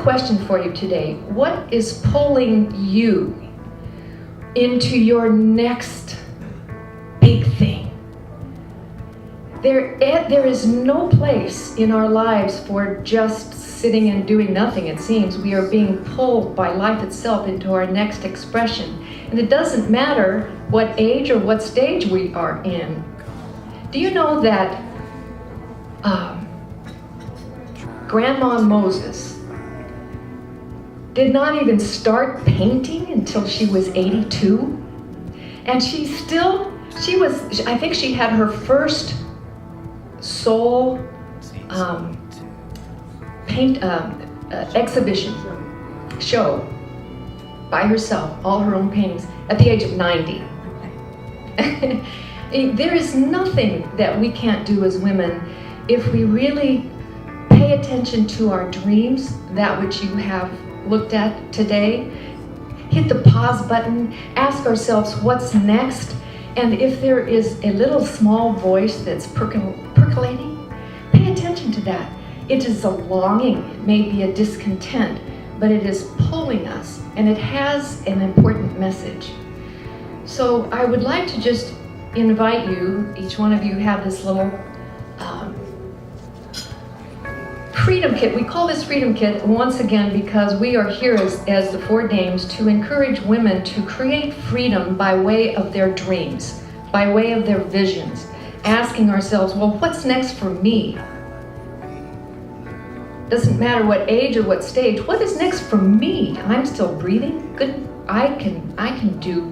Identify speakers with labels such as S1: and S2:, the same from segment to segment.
S1: question for you today. What is pulling you into your next big thing? There is no place in our lives for just sitting and doing nothing, it seems. We are being pulled by life itself into our next expression. And it doesn't matter what age or what stage we are in. Do you know that Grandma Moses did not even start painting until she was 82? And I think she had her first soul paint exhibition show by herself, all her own paintings, at the age of 90. There is nothing that we can't do as women if we really pay attention to our dreams, that which you have looked at today. Hit the pause button, ask ourselves what's next, and if there is a little small voice that's percolating, pay attention to that. It is a longing, it may be a discontent, but it is pulling us, and it has an important message. So I would like to just invite you, each one of you have this little Freedom Kit. We call this Freedom Kit once again because we are here as the Four Dames to encourage women to create freedom by way of their dreams, by way of their visions, asking ourselves, well, what's next for me? Doesn't matter what age or what stage, what is next for me? I'm still breathing. Good. I can do,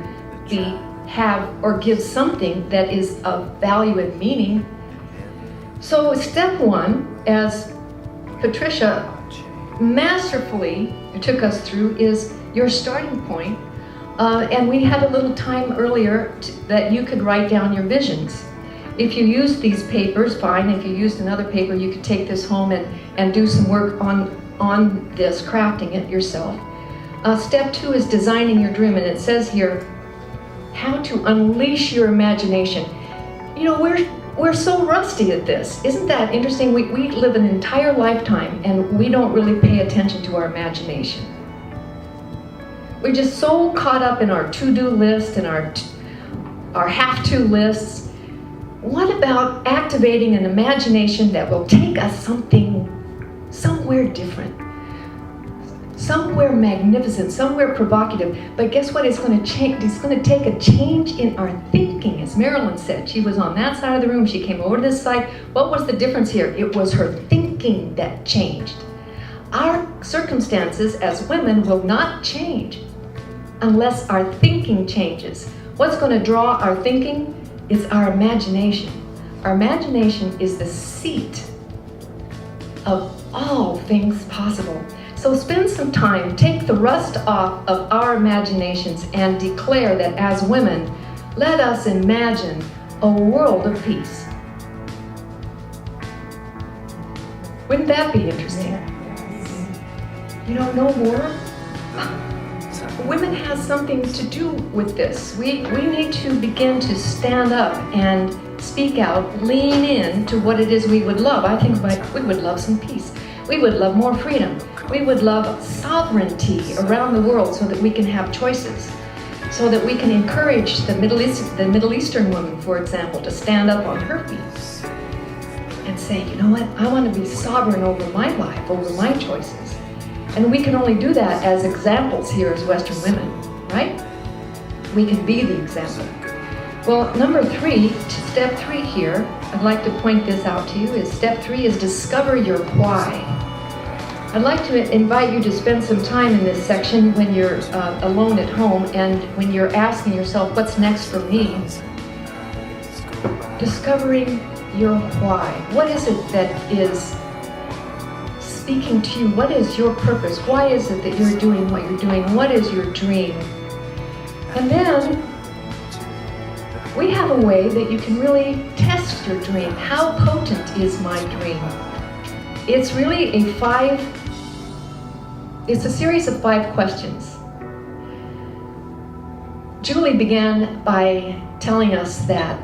S1: have, or give something that is of value and meaning. So step one, as Patricia masterfully took us through, is your starting point. And we had a little time earlier that you could write down your visions. If you used these papers, fine. If you used another paper, you could take this home and do some work on this, crafting it yourself. Step two is designing your dream, and it says here, how to unleash your imagination. You know, we're so rusty at this. Isn't that interesting? We live an entire lifetime and we don't really pay attention to our imagination. We're just so caught up in our to-do list and our have-to lists. What about activating an imagination that will take us somewhere different? Somewhere magnificent, somewhere provocative. But guess what? It's going to change. It's going to take a change in our thinking. As Marilyn said, she was on that side of the room. She came over to this side. What was the difference here? It was her thinking that changed. Our circumstances as women will not change unless our thinking changes. What's going to draw our thinking is our imagination. Our imagination is the seat of all things possible. So spend some time, take the rust off of our imaginations and declare that as women, let us imagine a world of peace. Wouldn't that be interesting? You know, no war? Women has something to do with this. We need to begin to stand up and speak out, lean in to what it is we would love. I think we would love some peace. We would love more freedom. We would love sovereignty around the world so that we can have choices, so that we can encourage the Middle Eastern woman, for example, to stand up on her feet and say, you know what, I want to be sovereign over my life, over my choices. And we can only do that as examples here as Western women, right? We can be the example. Well, number three, step three here, I'd like to point this out to you, is step three is discover your why. I'd like to invite you to spend some time in this section when you're alone at home and when you're asking yourself, what's next for me? Discovering your why. What is it that is speaking to you? What is your purpose? Why is it that you're doing what you're doing? What is your dream? And then we have a way that you can really test your dream. How potent is my dream? It's really it's a series of 5 questions. Julie began by telling us that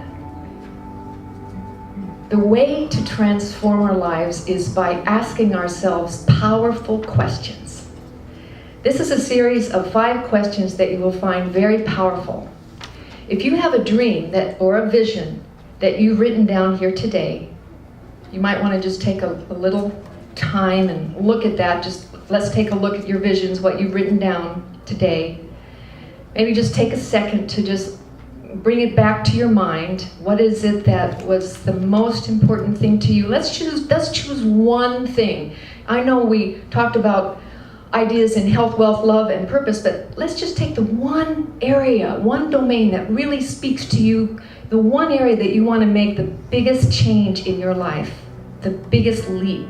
S1: the way to transform our lives is by asking ourselves powerful questions. This is a series of 5 questions that you will find very powerful. If you have a dream or a vision that you've written down here today, you might want to just take a little time and look at that. Let's take a look at your visions, what you've written down today. Maybe just take a second to just bring it back to your mind. What is it that was the most important thing to you? Let's choose one thing. I know we talked about ideas in health, wealth, love, and purpose, but let's just take the one area, one domain that really speaks to you, the one area that you want to make the biggest change in your life, the biggest leap.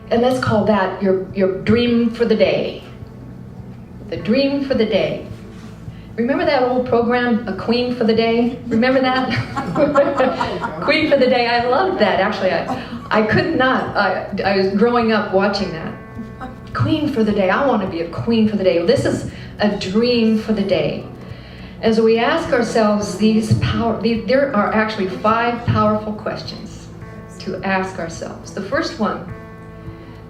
S1: And let's call that your dream for the day. The dream for the day. Remember that old program, A Queen for the Day? Remember that? Queen for the Day. I loved that. Actually, I could not. I was growing up watching that. Queen for the Day. I want to be a queen for the day. This is a dream for the day. As we ask ourselves there are actually 5 powerful questions to ask ourselves. The first one,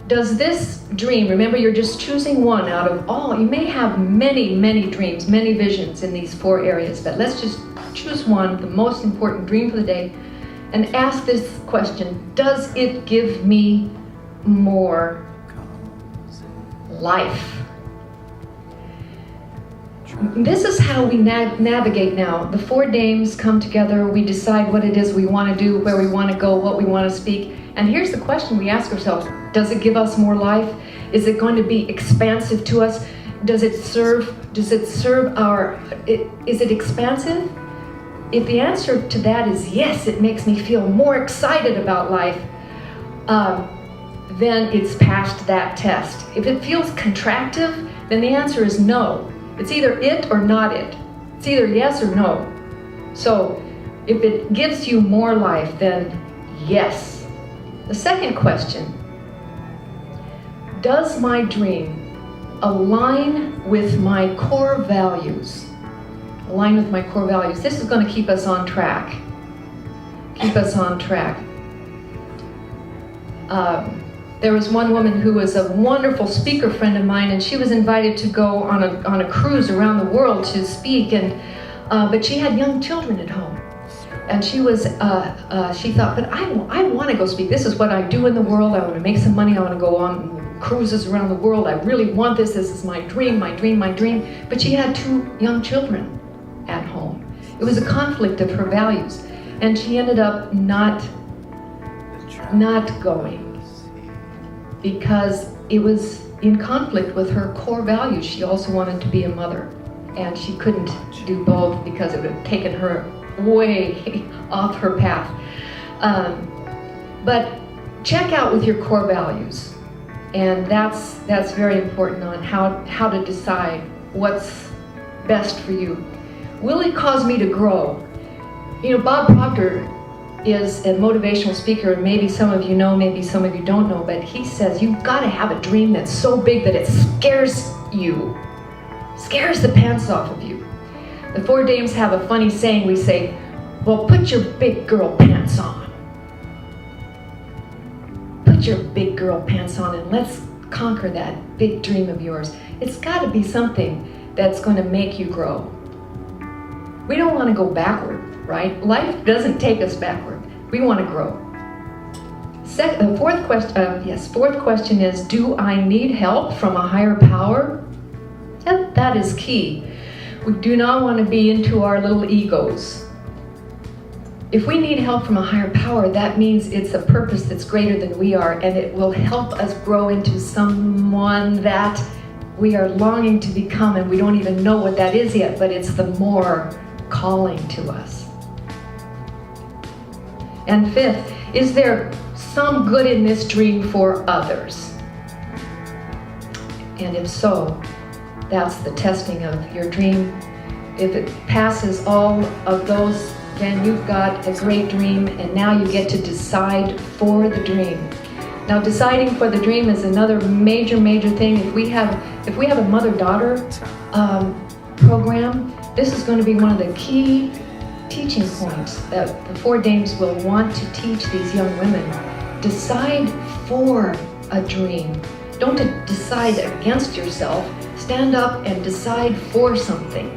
S1: does this dream, remember you're just choosing one out of all, you may have many, many dreams, many visions in these 4 areas, but let's just choose one, the most important dream for the day, and ask this question, does it give me more life? This is how we navigate now. The 4 dames come together, we decide what it is we want to do, where we want to go, what we want to speak. And here's the question we ask ourselves, does it give us more life? Is it going to be expansive to us? Is it expansive? If the answer to that is yes, it makes me feel more excited about life, then it's passed that test. If it feels contractive, then the answer is no. It's either it or not it. It's either yes or no. So if it gives you more life, then yes. The second question, does my dream align with my core values? Align with my core values. This is going to keep us on track. Keep us on track. There was one woman who was a wonderful speaker friend of mine, and she was invited to go on a cruise around the world to speak, but she had young children at home. And she thought, but I want to go speak. This is what I do in the world. I want to make some money. I want to go on cruises around the world. I really want this. This is my dream, my dream, my dream. But she had 2 young children at home. It was a conflict of her values. And she ended up not going because it was in conflict with her core values. She also wanted to be a mother. And she couldn't do both because it would have taken her way off her path. But check out with your core values, and that's very important on how to decide what's best for you. Will it cause me to grow? You know, Bob Proctor is a motivational speaker, and maybe some of you know, maybe some of you don't know, but he says you've got to have a dream that's so big that it scares the pants off of you. The 4 dames have a funny saying. We say, well, put your big girl pants on. Put your big girl pants on and let's conquer that big dream of yours. It's got to be something that's going to make you grow. We don't want to go backward, right? Life doesn't take us backward. We want to grow. Fourth question is, do I need help from a higher power? That is key. We do not want to be into our little egos. If we need help from a higher power, that means it's a purpose that's greater than we are, and it will help us grow into someone that we are longing to become, and we don't even know what that is yet, but it's the more calling to us. And 5th, is there some good in this dream for others? And if so, that's the testing of your dream. If it passes all of those, then you've got a great dream, and now you get to decide for the dream. Now, deciding for the dream is another major thing. If we have a mother-daughter program, this is going to be one of the key teaching points that the 4 dames will want to teach these young women. Decide for a dream. Don't decide against yourself. Stand up and decide for something.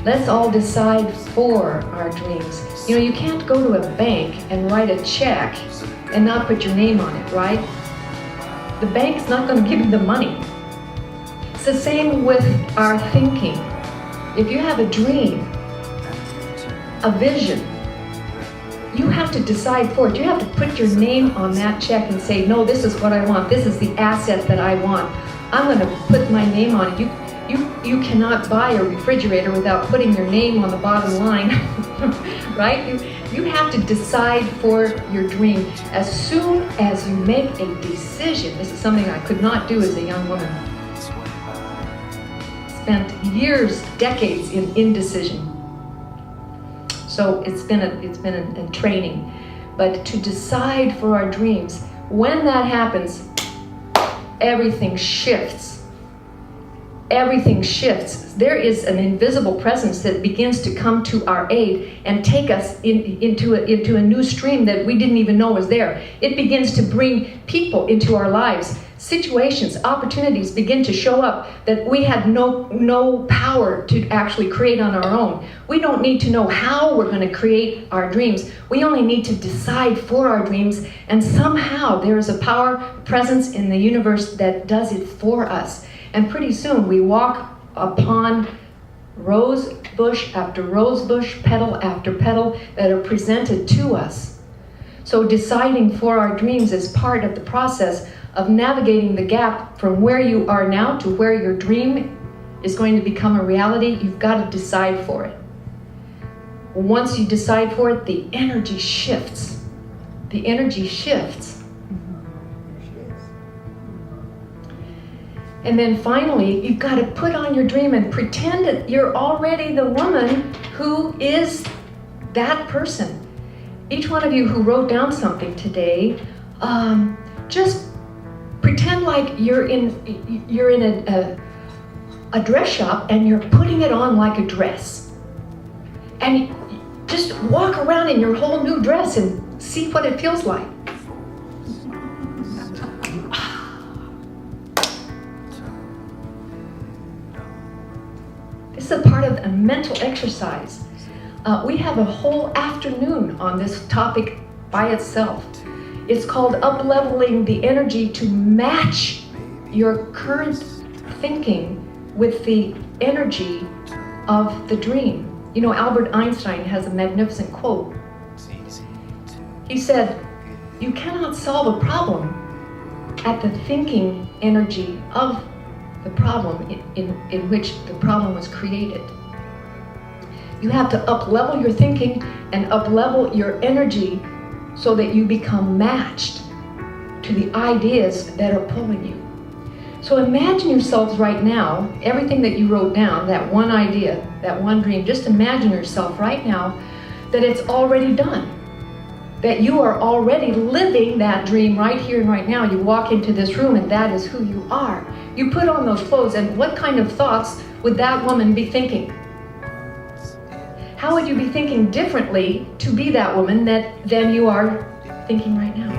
S1: Let's all decide for our dreams. You know, you can't go to a bank and write a check and not put your name on it, right? The bank's not going to give you the money. It's the same with our thinking. If you have a dream, a vision, you have to decide for it. You have to put your name on that check and say, no, this is what I want. This is the asset that I want. I'm going to put my name on it. You cannot buy a refrigerator without putting your name on the bottom line, right? You have to decide for your dream. As soon as you make a decision, this is something I could not do as a young woman. Spent years, decades in indecision. So it's been a training. But to decide for our dreams, when that happens, everything shifts. Everything shifts. There is an invisible presence that begins to come to our aid and take us into a new stream that we didn't even know was there. It begins to bring people into our lives. Situations, opportunities begin to show up that we had no power to actually create on our own. We don't need to know how we're going to create our dreams. We only need to decide for our dreams, and somehow there is a power, presence in the universe that does it for us. And pretty soon we walk upon rose bush after rose bush, petal after petal that are presented to us. So deciding for our dreams is part of the process of navigating the gap from where you are now to where your dream is going to become a reality. You've got to decide for it. Once you decide for it, the energy shifts. The energy shifts. And then finally, you've got to put on your dream and pretend that you're already the woman who is that person. Each one of you who wrote down something today, just pretend like you're in a dress shop and you're putting it on like a dress. And just walk around in your whole new dress and see what it feels like. This is a part of a mental exercise. We have a whole afternoon on this topic by itself. It's called up-leveling the energy to match your current thinking with the energy of the dream. You know, Albert Einstein has a magnificent quote. He said, "You cannot solve a problem at the thinking energy of the problem in which the problem was created." You have to up-level your thinking and up-level your energy so that you become matched to the ideas that are pulling you. So imagine yourselves right now, everything that you wrote down, that one idea, that one dream, just imagine yourself right now that it's already done. That you are already living that dream right here and right now. You walk into this room and that is who you are. You put on those clothes, and what kind of thoughts would that woman be thinking? How would you be thinking differently to be that woman than you are thinking right now?